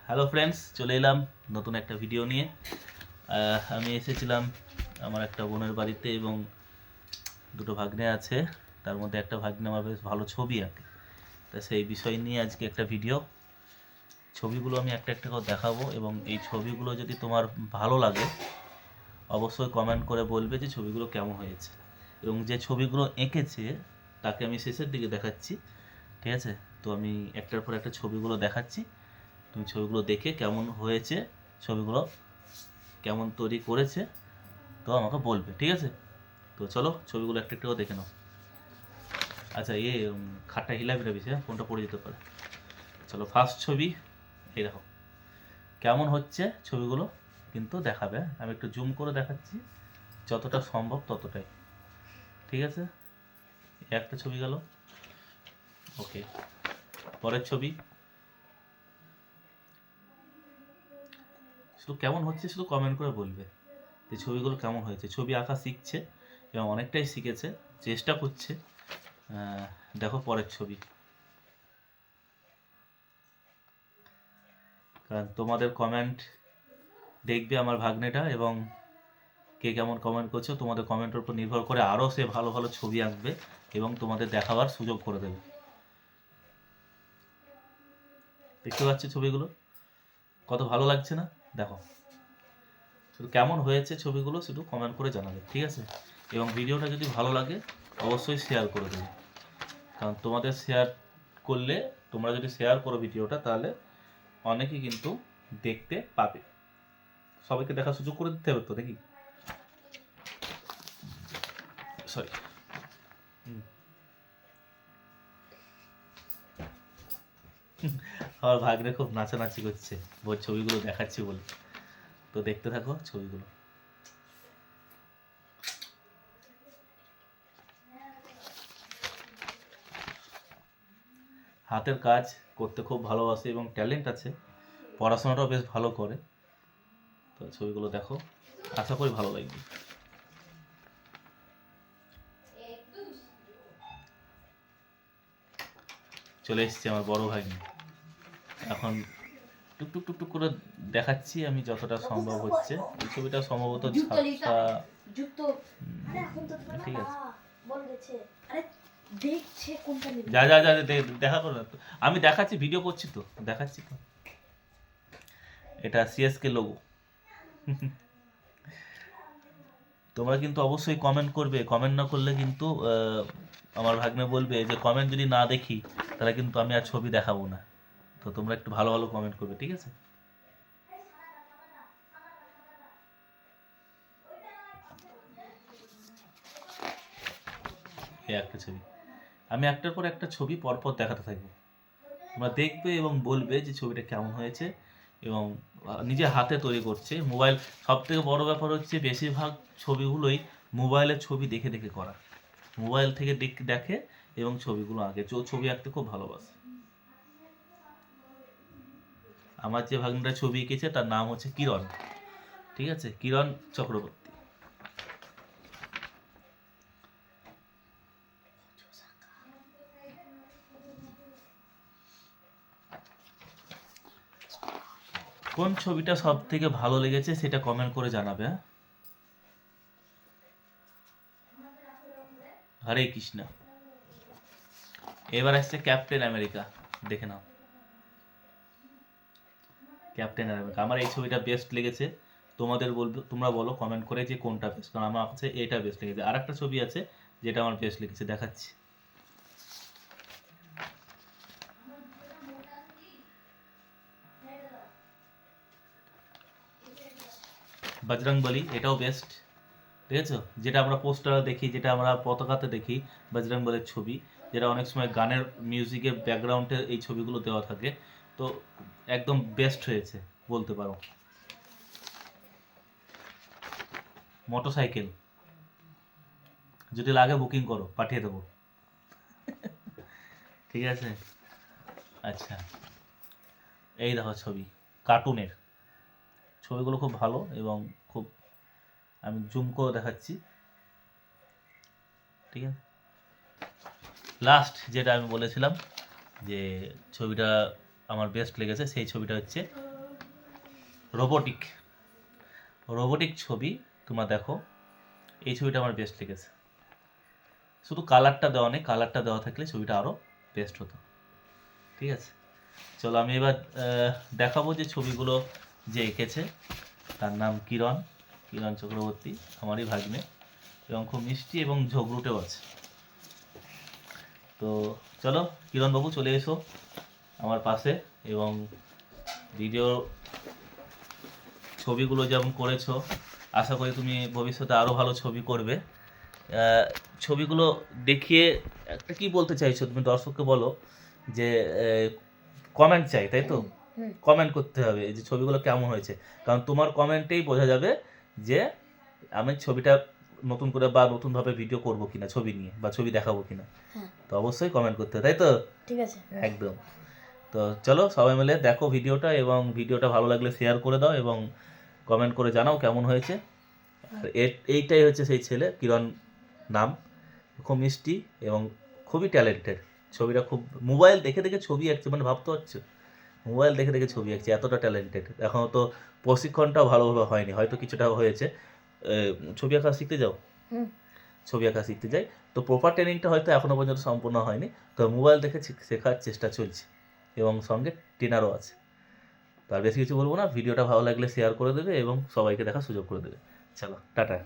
Hello friends, চলে এলাম নতুন একটা ভিডিও নিয়ে। আমি এসেছিলাম আমার একটা বোনের বাড়িতে এবং দুটো ভাগ্নে আছে। তার মধ্যে একটা ভাগ্নে আমার বেশ ভালো ছবি আঁকে। তা সেই বিষয় নিয়ে আজকে একটা ভিডিও। ছবিগুলো আমি একটা একটা করে দেখাবো এবং এই ছবিগুলো যদি তোমার ভালো লাগে অবশ্যই কমেন্ট করে বলবে যে ছবিগুলো কেমন হয়েছে। এবং যে ছবিগুলো এঁকেছে তাকে আমি শেষের দিকে দেখাচ্ছি, ঠিক আছে? তো আমি একটার পর একটা ছবিগুলো দেখাচ্ছি, তুমি ছবিগুলো দেখে কেমন হয়েছে, ছবিগুলো কেমন তৈরি করেছে তো আমাকে বলবে, ঠিক আছে? তো চলো ছবিগুলো একটা একটা করে দেখে নাও। আচ্ছা, খাটটা হিলাবি সে ফোনটা পড়ে যেতে পারে। চলো, ফার্স্ট ছবি এই দেখো কেমন হচ্ছে ছবিগুলো কিন্তু দেখাবে। আমি একটু জুম করে দেখাচ্ছি যতটা সম্ভব ততটাই, ঠিক আছে? একটা ছবি গেল, ওকে। পরের ছবি, শুধু কেমন হচ্ছে শুধু কমেন্ট করে বলবে যে ছবিগুলো কেমন হয়েছে। ছবি আঁকা শিখছে এবং অনেকটাই শিখেছে, চেষ্টা করছে। দেখো পরের ছবি, কারণ তোমাদের কমেন্ট দেখবে আমার ভাগ্নেটা এবং কে কেমন কমেন্ট করছো তোমাদের কমেন্টের উপর নির্ভর করে আরও সে ভালো ভালো ছবি আঁকবে এবং তোমাদের দেখাবার সুযোগ করে দেবে। দেখতে পাচ্ছি ছবিগুলো কত ভালো লাগছে না? দেখো শুধু কেমন হয়েছে ছবিগুলো শুধু কমেন্ট করে জানাবে, ঠিক আছে? এবং ভিডিওটা যদি ভালো লাগে অবশ্যই শেয়ার করে দেবে, কারণ তোমাদের শেয়ার করলে, তোমরা যদি শেয়ার করো ভিডিওটা তাহলে অনেকেই কিন্তু দেখতে পাবে। সবাইকে দেখার সুযোগ করে দিতে হবে তো দেখি, সরি। আমার ভাগ্নে খুব নাচানাচি করছে ওর ছবিগুলো দেখাচ্ছি বলে। তো দেখতে থাকো ছবিগুলো। হাতের কাজ করতে খুব ভালোবাসে এবং ট্যালেন্ট আছে, পড়াশোনাটাও বেশ ভালো করে। তো ছবিগুলো দেখো, আশা করি ভালো লাগবে। চলে এসছে আমার বড় ভাগ্নে। এখন টুকটুক টুকটুক করে দেখাচ্ছি আমি যতটা সম্ভব হচ্ছে। এই ছবিটা সম্ভবত ঝাপসা, ঠিক আছে। যা যা যা দেখা করো না তো, আমি দেখাচ্ছি, ভিডিও করছি তো, দেখাচ্ছি তো। এটা সিএসকে লোগো। তোমরা কিন্তু অবশ্যই কমেন্ট করবে, কমেন্ট না করলে কিন্তু আমার ভাগ্নে বলবে যে কমেন্ট যদি না দেখি তাহলে কিন্তু আমি আর ছবি দেখাবো না। তো তোমরা একটু ভালো ভালো কমেন্ট করবে, ঠিক আছে? এই একটা ছবি, আমি একটার পর একটা ছবি পরপর দেখাতে থাকবো। তোমরা দেখবে এবং বলবে যে ছবিটা কেমন হয়েছে এবং নিজে হাতে তৈরি করছে। মোবাইল, সব থেকে বড় ব্যাপার হচ্ছে বেশিরভাগ ছবিগুলোই মোবাইলের ছবি দেখে দেখে করা। মোবাইল থেকে দেখে এবং ছবিগুলো আঁকে। ছবি আঁকতে খুব ভালোবাসে। আমার যে ভাগ্নটা ছবি এঁকেছে তার নাম হচ্ছে কিরণ, ঠিক আছে? কিরণ চক্রবর্তী। কোন ছবিটা সব থেকে ভালো লেগেছে সেটা কমেন্ট করে জানাবে, হ্যাঁ? হরে কৃষ্ণ। এবার আসছে ক্যাপ্টেন আমেরিকা, দেখে নাও। ক্যাপ্টেন আমেরিকা আমার এই ছবিটা বেস্ট লেগেছে। তোমাদের বলবে, তোমরা বলো কমেন্ট করে যে কোনটা বেস্ট, কারণ আমার কাছে এটা বেস্ট লেগেছে। আর একটা ছবি আছে যেটা আমার বেস্ট লেগেছে, দেখাচ্ছি। বজরংবলী, এটাও বেস্ট, ঠিক আছে? যেটা আমরা পোস্টারে দেখি, যেটা আমরা পতাকাতে দেখি, বজরংবলীর ছবি, যেটা অনেক সময় গানের মিউজিকের ব্যাকগ্রাউন্ডে এই ছবিগুলো দেওয়া থাকে। তো একদম বেস্ট হয়েছে বলতে পারো। মোটরসাইকেল, যদি লাগে বুকিং করো, পাঠিয়ে দেবো, ঠিক আছে? আচ্ছা, এই দেখো ছবি, কার্টুনের ছবিগুলো খুব ভালো এবং খুব, আমি জুম করে দেখাচ্ছি, ঠিক আছে? লাস্ট যেটা আমি বলেছিলাম যে ছবিটা আমার বেস্ট লেগেছে, সেই ছবিটা হচ্ছে রোবোটিক রোবোটিক ছবি। তোমরা দেখো, এই ছবিটা আমার বেস্ট লেগেছে। শুধু কালারটা দেওয়া নেই, কালারটা দেওয়া থাকলে ছবিটা আরও বেস্ট হতো। ঠিক আছে, চলো আমি এবার দেখাবো যে ছবিগুলো যে এঁকেছে। তার নাম কিরণ চক্রবর্তী, আমারই ভাগ্নে, এবং খুব মিষ্টি এবং ঝগড়ুটেও আছে। তো চলো কিরণবাবু চলে এসো আমার পাশে, এবং ভিডিও ছবিগুলো যেমন করেছো, আশা করি তুমি ভবিষ্যতে আরও ভালো ছবি করবে। ছবিগুলো দেখিয়ে একটা কি বলতে চাইছো তুমি দর্শককে বলো, যে কমেন্ট চাই, তাই তো? কমেন্ট করতে হবে যে ছবিগুলো কেমন হয়েছে, কারণ তোমার কমেন্টেই বোঝা যাবে যে আমি ছবিটা নতুন করে বা নতুনভাবে ভিডিও করব কিনা, ছবি নিয়ে বা ছবি দেখাবো কিনা। তো অবশ্যই কমেন্ট করতে হবে, তাই তো? ঠিক আছে, একদম। তো চলো সবাই মিলে দেখো ভিডিওটা, এবং ভিডিওটা ভালো লাগলে শেয়ার করে দাও এবং কমেন্ট করে জানাও কেমন হয়েছে। আর এইটাই হচ্ছে সেই ছেলে, কিরণ নাম, খুব মিষ্টি এবং খুবই ট্যালেন্টেড। ছবিটা খুব, মোবাইল দেখে দেখে ছবি আঁকছে, মানে ভাবতে পারছো, মোবাইল দেখে দেখে ছবি আঁকছে, এতটা ট্যালেন্টেড। এখনও তো প্রশিক্ষণটাও ভালোভাবে হয়নি, হয়তো কিছুটা হয়েছে। ছবি আঁকা শিখতে যাও, ছবি আঁকা শিখতে যাই, তো প্রপার ট্রেনিংটা হয়তো এখনও পর্যন্ত সম্পূর্ণ হয়নি। তো মোবাইল দেখে শেখার চেষ্টা চলছে, এবং সঙ্গে ট্রেনারও আছে। তো আর বেশি কিছু বলবো না, ভিডিওটা ভালো লাগলে শেয়ার করে দেবে এবং সবাইকে দেখার সুযোগ করে দেবে। চলো টাটা।